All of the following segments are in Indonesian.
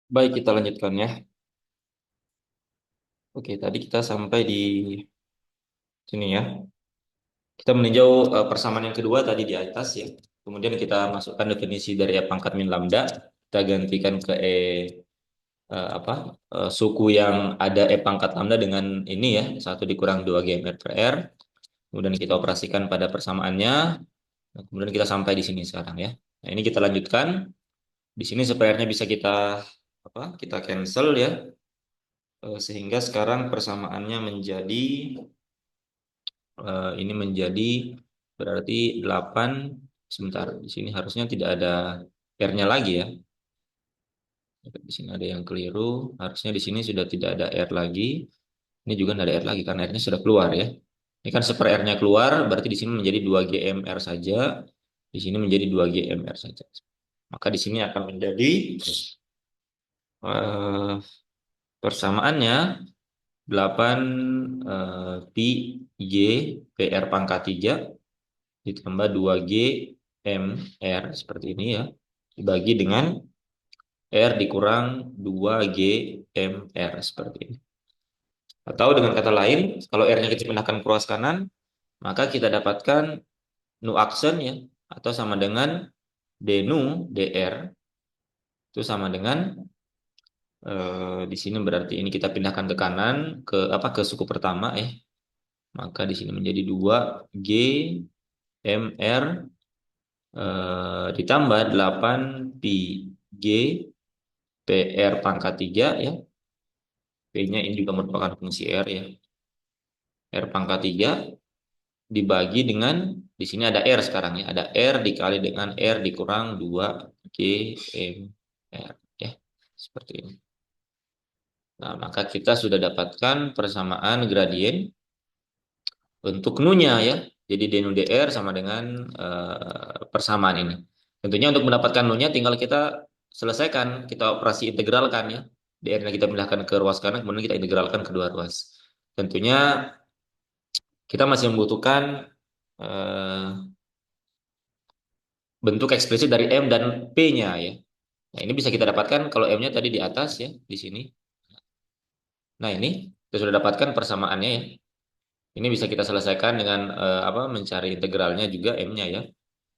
Baik, kita lanjutkan ya. Oke, tadi kita sampai di sini ya. Kita meninjau persamaan yang kedua tadi di atas ya. Kemudian kita masukkan definisi dari E pangkat min lambda. Kita gantikan ke apa suku yang ada E pangkat lambda dengan ini ya. 1 dikurang 2 GMR per R. Kemudian kita operasikan pada persamaannya. Nah, kemudian kita sampai di sini sekarang ya. Nah, ini kita lanjutkan. Di sini supaya R-nya bisa kita cancel ya. Sehingga sekarang persamaannya menjadi ini menjadi berarti 8 sebentar. Di sini harusnya tidak ada R-nya lagi ya. Di sini ada yang keliru. Harusnya di sini sudah tidak ada R lagi. Ini juga tidak ada R lagi karena R-nya sudah keluar ya. Ini kan seper R-nya keluar, berarti di sini menjadi 2 GMR saja. Di sini menjadi 2 GMR saja. Maka di sini akan menjadi eh, persamaannya 8 pi G PR pangkat 3 ditambah 2G MR seperti ini ya. Dibagi dengan R dikurang 2G MR seperti ini. Atau dengan kata lain, kalau R-nya kita pindahkan ke ruas kanan, maka kita dapatkan nu aksen ya, atau sama dengan d nu dr itu sama dengan di sini berarti ini kita pindahkan ke kanan ke suku pertama ya. Maka di sini menjadi 2G MR ditambah 8 pi G PR pangkat 3 ya. P-nya ini juga merupakan fungsi R ya. R pangkat 3 dibagi dengan di sini ada R sekarang ya. Ada R dikali dengan R dikurang 2 G M R ya. Seperti ini. Nah, maka kita sudah dapatkan persamaan gradien untuk nu-nya ya. Jadi d nu dr sama dengan persamaan ini. Tentunya untuk mendapatkan nu-nya tinggal kita selesaikan, kita operasi integralkan ya. dr-nya kita pindahkan ke ruas kanan, kemudian kita integralkan kedua ruas. Tentunya kita masih membutuhkan eh, bentuk eksplisit dari M dan P-nya ya. Nah, ini bisa kita dapatkan kalau M-nya tadi di atas ya, di sini. Nah, ini kita sudah dapatkan persamaannya ya. Ini bisa kita selesaikan dengan mencari integralnya juga M-nya ya.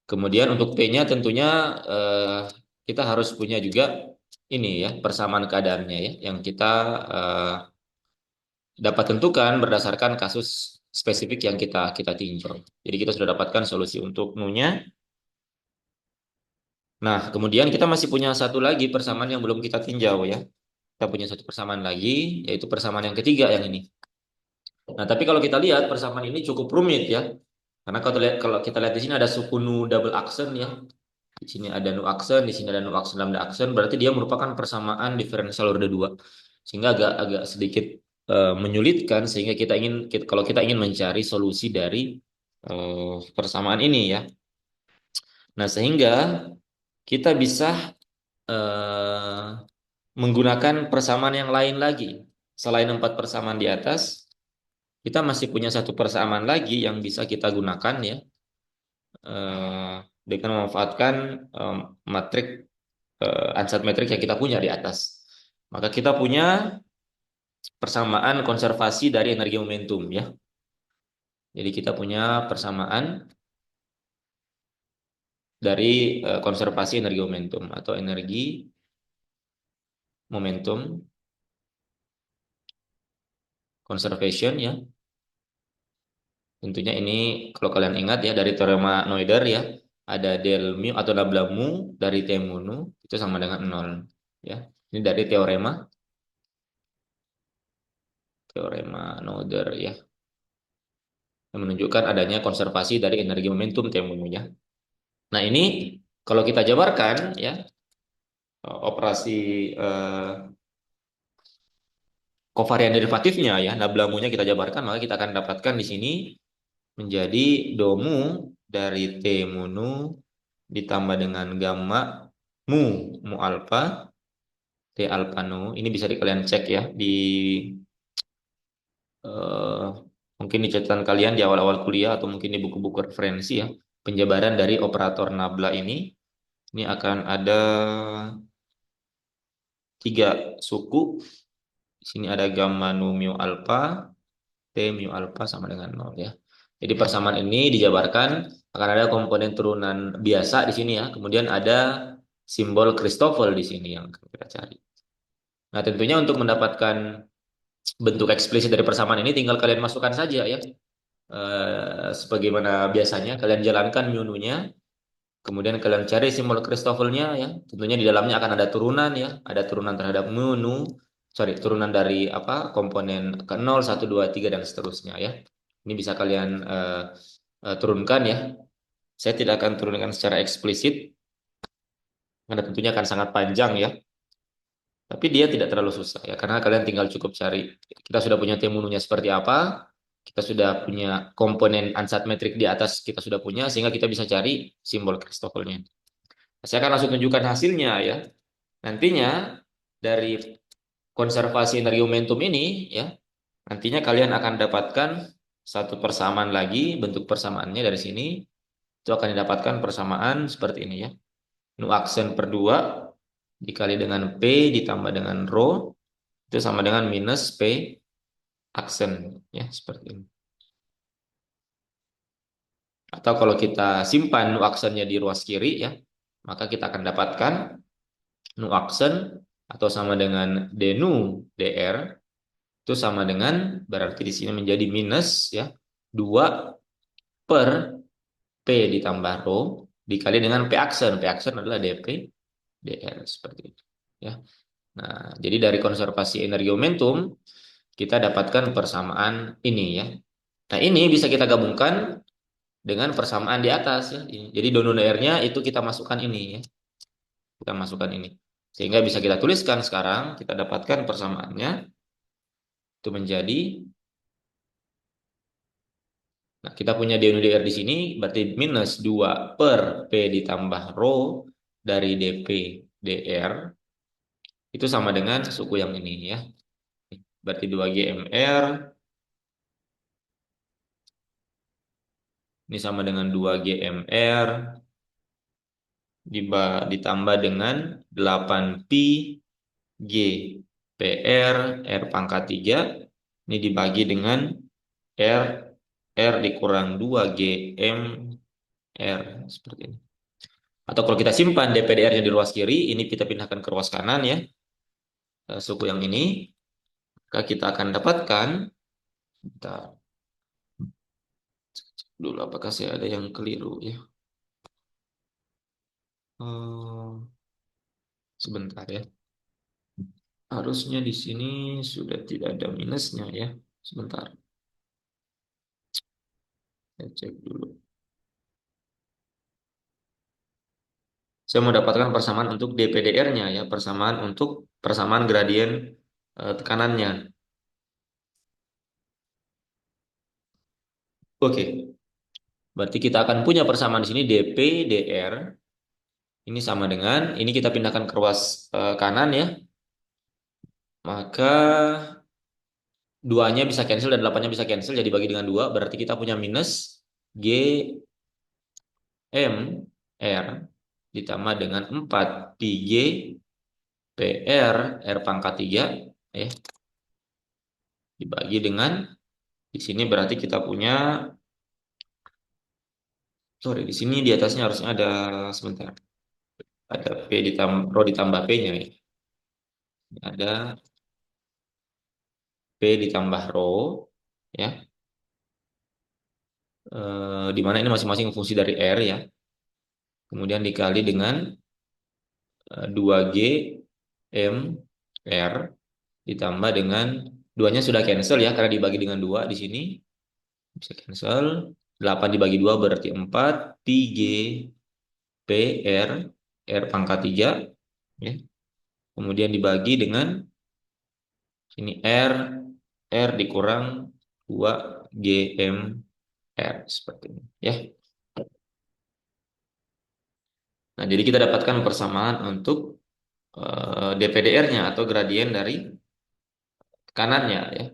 Kemudian untuk P-nya tentunya eh, kita harus punya juga ini ya, persamaan keadaannya ya, yang kita eh, dapat tentukan berdasarkan kasus spesifik yang kita kita tinjau. Jadi kita sudah dapatkan solusi untuk nu-nya. Nah, kemudian kita masih punya satu lagi persamaan yang belum kita tinjau ya. Kita punya satu persamaan lagi, yaitu persamaan yang ketiga yang ini. Nah, tapi kalau kita lihat persamaan ini cukup rumit ya. Karena kalau kita lihat di sini ada suku nu double aksen ya. Di sini ada nu aksen, di sini ada nu aksen lambda aksen, berarti dia merupakan persamaan diferensial order 2. Sehingga agak agak sedikit menyulitkan sehingga kalau kita ingin mencari solusi dari persamaan ini ya. Nah, sehingga kita bisa eh, menggunakan persamaan yang lain lagi. Selain 4 persamaan di atas, kita masih punya satu persamaan lagi yang bisa kita gunakan ya eh, dengan memanfaatkan matrik ansat metrik yang kita punya di atas. Maka kita punya persamaan konservasi dari energi momentum ya. Jadi kita punya persamaan dari konservasi energi momentum atau energi momentum conservation ya. Tentunya ini kalau kalian ingat ya dari teorema Noether ya, ada del mu atau nabla mu dari T mu nu itu sama dengan nol ya. Ini dari teorema Noether ya, yang menunjukkan adanya konservasi dari energi momentum T mu nu ya. Nah, ini kalau kita jabarkan ya operasi eh, kovarian derivatifnya ya, nabla mu-nya kita jabarkan, maka kita akan dapatkan di sini menjadi domu dari T mu nu ditambah dengan gamma mu mu alfa T alfa nu. Ini bisa kalian cek ya di eh, mungkin di catatan kalian di awal-awal kuliah atau mungkin di buku-buku referensi ya. Penjabaran dari operator nabla ini akan ada tiga suku. Di sini ada gamma nu mu alfa, T mu alfa sama dengan nol ya. Jadi persamaan ini dijabarkan akan ada komponen turunan biasa di sini ya. Kemudian ada simbol Christoffel di sini yang akan kita cari. Nah, tentunya untuk mendapatkan bentuk eksplisit dari persamaan ini tinggal kalian masukkan saja ya. Sebagaimana biasanya kalian jalankan mu-nya, kemudian kalian cari simbol Christoffelnya ya. Tentunya di dalamnya akan ada turunan ya, ada turunan terhadap mu, nu, sorry, turunan dari apa komponen ke 0, 1, 2, 3 dan seterusnya ya. Ini bisa kalian turunkan ya. Saya tidak akan turunkan secara eksplisit karena tentunya akan sangat panjang ya. Tapi dia tidak terlalu susah ya, karena kalian tinggal cukup cari. Kita sudah punya temununya seperti apa, kita sudah punya komponen ansat metrik di atas, kita sudah punya, sehingga kita bisa cari simbol Christoffelnya. Saya akan langsung tunjukkan hasilnya ya. Nantinya dari konservasi energi momentum ini ya, nantinya kalian akan dapatkan satu persamaan lagi, bentuk persamaannya dari sini, itu akan didapatkan persamaan seperti ini ya. Nu aksen per 2 dikali dengan P ditambah dengan rho itu sama dengan minus P aksen ya seperti ini. Atau kalau kita simpan nu aksennya di ruas kiri ya, maka kita akan dapatkan nu aksen atau sama dengan d nu dr itu sama dengan berarti di sini menjadi minus ya 2 per P ditambah rho dikali dengan P aksen. P aksen adalah dp dr seperti itu ya. Nah, jadi dari konservasi energi momentum kita dapatkan persamaan ini ya. Nah, ini bisa kita gabungkan dengan persamaan di atas ya. Jadi donor-nya itu kita masukkan ini ya. Kita masukkan ini. Sehingga bisa kita tuliskan sekarang, kita dapatkan persamaannya itu menjadi nah, kita punya dNUDR di sini berarti minus 2 per P ditambah rho dari dP dr itu sama dengan suku yang ini ya. Berarti 2 GMR ini sama dengan 2 GMR ditambah dengan 8pi G PR R pangkat 3 ini dibagi dengan R R dikurang 2 G M R seperti ini. Atau kalau kita simpan DPDR-nya di ruas kiri, ini kita pindahkan ke ruas kanan ya, suku yang ini, maka kita akan dapatkan, bentar dulu apakah saya ada yang keliru ya. Sebentar ya. Harusnya di sini sudah tidak ada minusnya ya. Sebentar. Saya cek dulu. Saya mau dapatkan persamaan untuk DPDR-nya ya, persamaan gradien tekanannya. Oke. Berarti kita akan punya persamaan di sini DP/DR ini sama dengan ini kita pindahkan ke ruas kanan ya. Maka duanya bisa cancel dan 8-nya bisa cancel jadi bagi dengan 2 berarti kita punya minus G M R ditambah dengan 4 pi G PR R pangkat 3 ya dibagi dengan di sini berarti kita punya sorry di sini di atasnya harusnya ada sebentar ada P ditambah rho ditambah P-nya ya. Ada P ditambah rho ya di mana ini masing-masing fungsi dari R ya kemudian dikali dengan 2G M R ditambah dengan duanya sudah cancel ya karena dibagi dengan 2 di sini bisa cancel 8 dibagi 2 berarti 4 pi G P R R pangkat 3 ya kemudian dibagi dengan sini R dikurang 2 G M R seperti ini ya. Nah, jadi kita dapatkan persamaan untuk DPDR-nya atau gradien dari kanannya ya.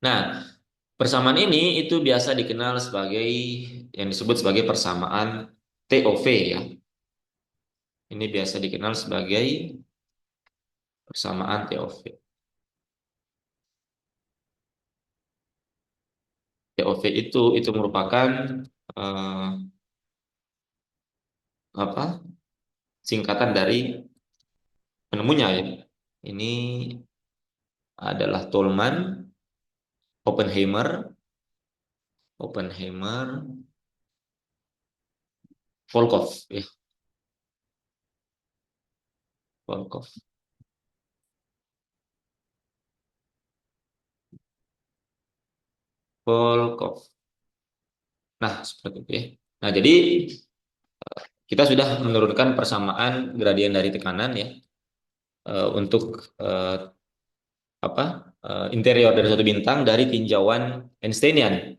Nah, Persamaan ini itu biasa dikenal sebagai yang disebut sebagai persamaan TOV ya. Ini biasa dikenal sebagai persamaan TOV. TOV itu merupakan eh, apa? Singkatan dari penemunya ya. Ini adalah Tolman, Oppenheimer, Oppenheimer, Volkov ya, Volkov, Volkov. Nah, seperti itu ya. Nah, jadi kita sudah menurunkan persamaan gradien dari tekanan ya untuk apa interior dari suatu bintang dari tinjauan Einsteinian.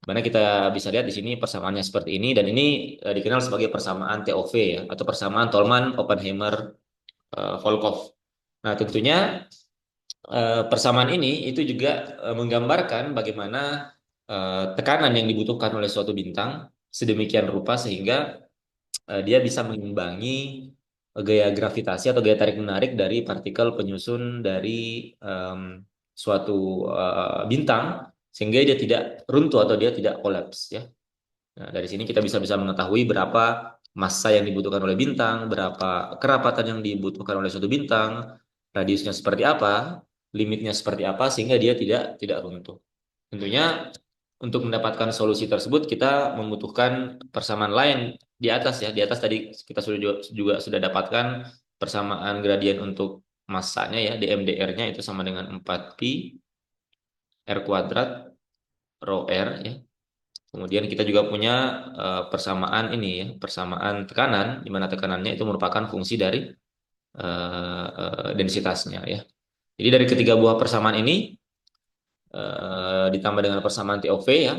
Mana kita bisa lihat di sini persamaannya seperti ini dan ini dikenal sebagai persamaan TOV ya atau persamaan Tolman Oppenheimer Volkov. Nah, tentunya persamaan ini itu juga menggambarkan bagaimana tekanan yang dibutuhkan oleh suatu bintang sedemikian rupa sehingga dia bisa mengimbangi gaya gravitasi atau gaya tarik menarik dari partikel penyusun dari em, suatu bintang sehingga dia tidak runtuh atau dia tidak kolaps ya. Nah, dari sini kita bisa bisa mengetahui berapa massa yang dibutuhkan oleh bintang, berapa kerapatan yang dibutuhkan oleh suatu bintang, radiusnya seperti apa, limitnya seperti apa sehingga dia tidak runtuh. Tentunya untuk mendapatkan solusi tersebut kita membutuhkan persamaan lain di atas ya. Di atas tadi kita juga sudah dapatkan persamaan gradien untuk massanya ya, dmdr-nya itu sama dengan 4pi r kuadrat rho r ya. Kemudian kita juga punya persamaan ini ya, persamaan tekanan di mana tekanannya itu merupakan fungsi dari densitasnya ya. Jadi dari ketiga buah persamaan ini ditambah dengan persamaan TOV ya,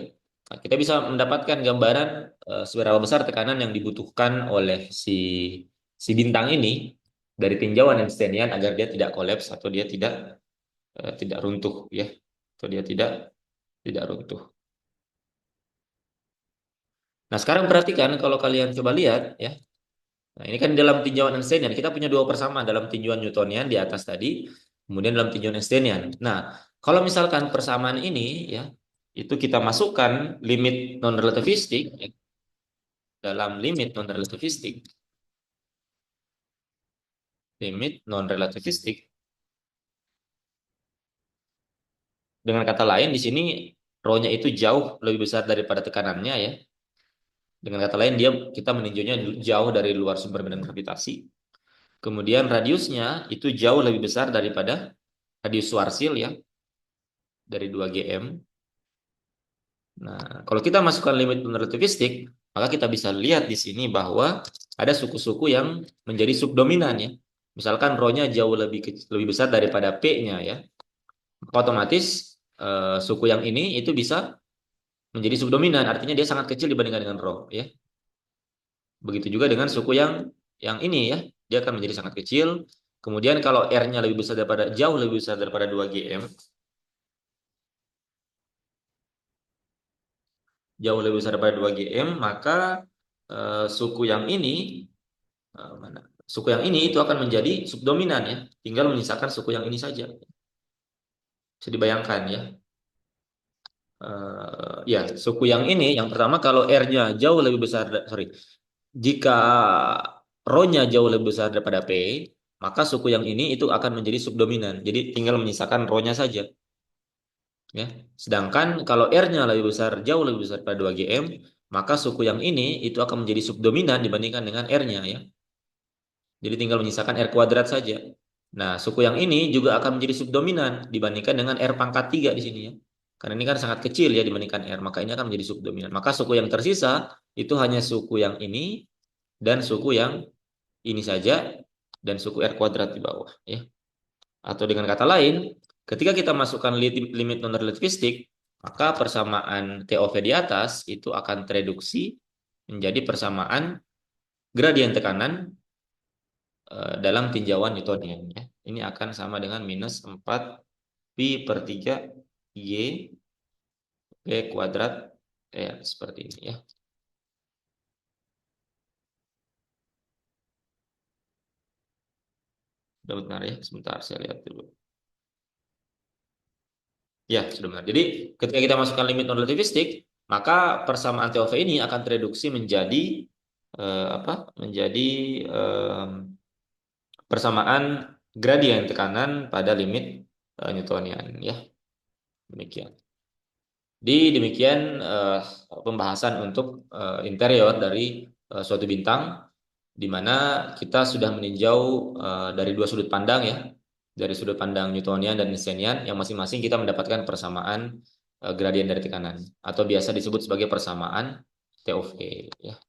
nah, kita bisa mendapatkan gambaran seberapa besar tekanan yang dibutuhkan oleh si bintang ini dari tinjauan Einsteinian agar dia tidak kolaps atau dia tidak runtuh ya, atau dia tidak runtuh. Nah, sekarang perhatikan kalau kalian coba lihat ya. Nah, ini kan dalam tinjauan Einsteinian kita punya dua persamaan dalam tinjauan Newtonian di atas tadi, kemudian dalam tinjauan Einsteinian. Nah, kalau misalkan persamaan ini ya itu kita masukkan limit non relativistik ya, dalam limit non relativistik dengan kata lain di sini rho-nya itu jauh lebih besar daripada tekanannya ya. Dengan kata lain dia kita meninjaunya jauh dari luar sumber medan gravitasi. Kemudian radiusnya itu jauh lebih besar daripada radius Schwarzschild ya dari 2 GM. Nah, kalau kita masukkan limit relativistik, maka kita bisa lihat di sini bahwa ada suku-suku yang menjadi subdominan ya. Misalkan rho-nya jauh lebih besar daripada P-nya ya. Maka otomatis suku yang ini itu bisa menjadi subdominan, artinya dia sangat kecil dibandingkan dengan rho ya. Begitu juga dengan suku yang ini ya, dia akan menjadi sangat kecil. Kemudian kalau R-nya jauh lebih besar daripada 2 GM, jauh lebih besar daripada 2 GM, maka suku yang ini mana? Suku yang ini itu akan menjadi subdominan ya. Tinggal menyisakan suku yang ini saja. Bisa dibayangkan ya. Ya, suku yang ini yang pertama kalau R-nya jauh lebih besar, sorry, jika rho-nya jauh lebih besar daripada P, maka suku yang ini itu akan menjadi subdominan. Jadi tinggal menyisakan rho-nya saja. Ya. Sedangkan kalau R-nya jauh lebih besar daripada 2 GM, maka suku yang ini itu akan menjadi subdominan dibandingkan dengan R-nya ya. Jadi tinggal menyisakan R kuadrat saja. Nah, suku yang ini juga akan menjadi subdominan dibandingkan dengan R pangkat 3 di sini ya. Karena ini kan sangat kecil ya dibandingkan R, maka ini akan menjadi subdominan. Maka suku yang tersisa itu hanya suku yang ini dan suku yang ini saja dan suku R kuadrat di bawah ya. Atau dengan kata lain, ketika kita masukkan limit non relativistik, maka persamaan TOV di atas itu akan tereduksi menjadi persamaan gradien tekanan dalam tinjauan Newtonian ya. Ini akan sama dengan minus 4 pi per 3 Y kuadrat ya seperti ini ya. Sudah benar ya. Sebentar saya lihat dulu. Ya, sudah benar. Jadi ketika kita masukkan limit non relativistik, maka persamaan TOV ini akan tereduksi menjadi apa? Menjadi persamaan gradien tekanan pada limit Newtonian ya. Demikian. Demikian pembahasan untuk interior dari suatu bintang, di mana kita sudah meninjau dari dua sudut pandang ya, dari sudut pandang Newtonian dan Einsteinian, yang masing-masing kita mendapatkan persamaan gradien dari tekanan, atau biasa disebut sebagai persamaan TOV ya.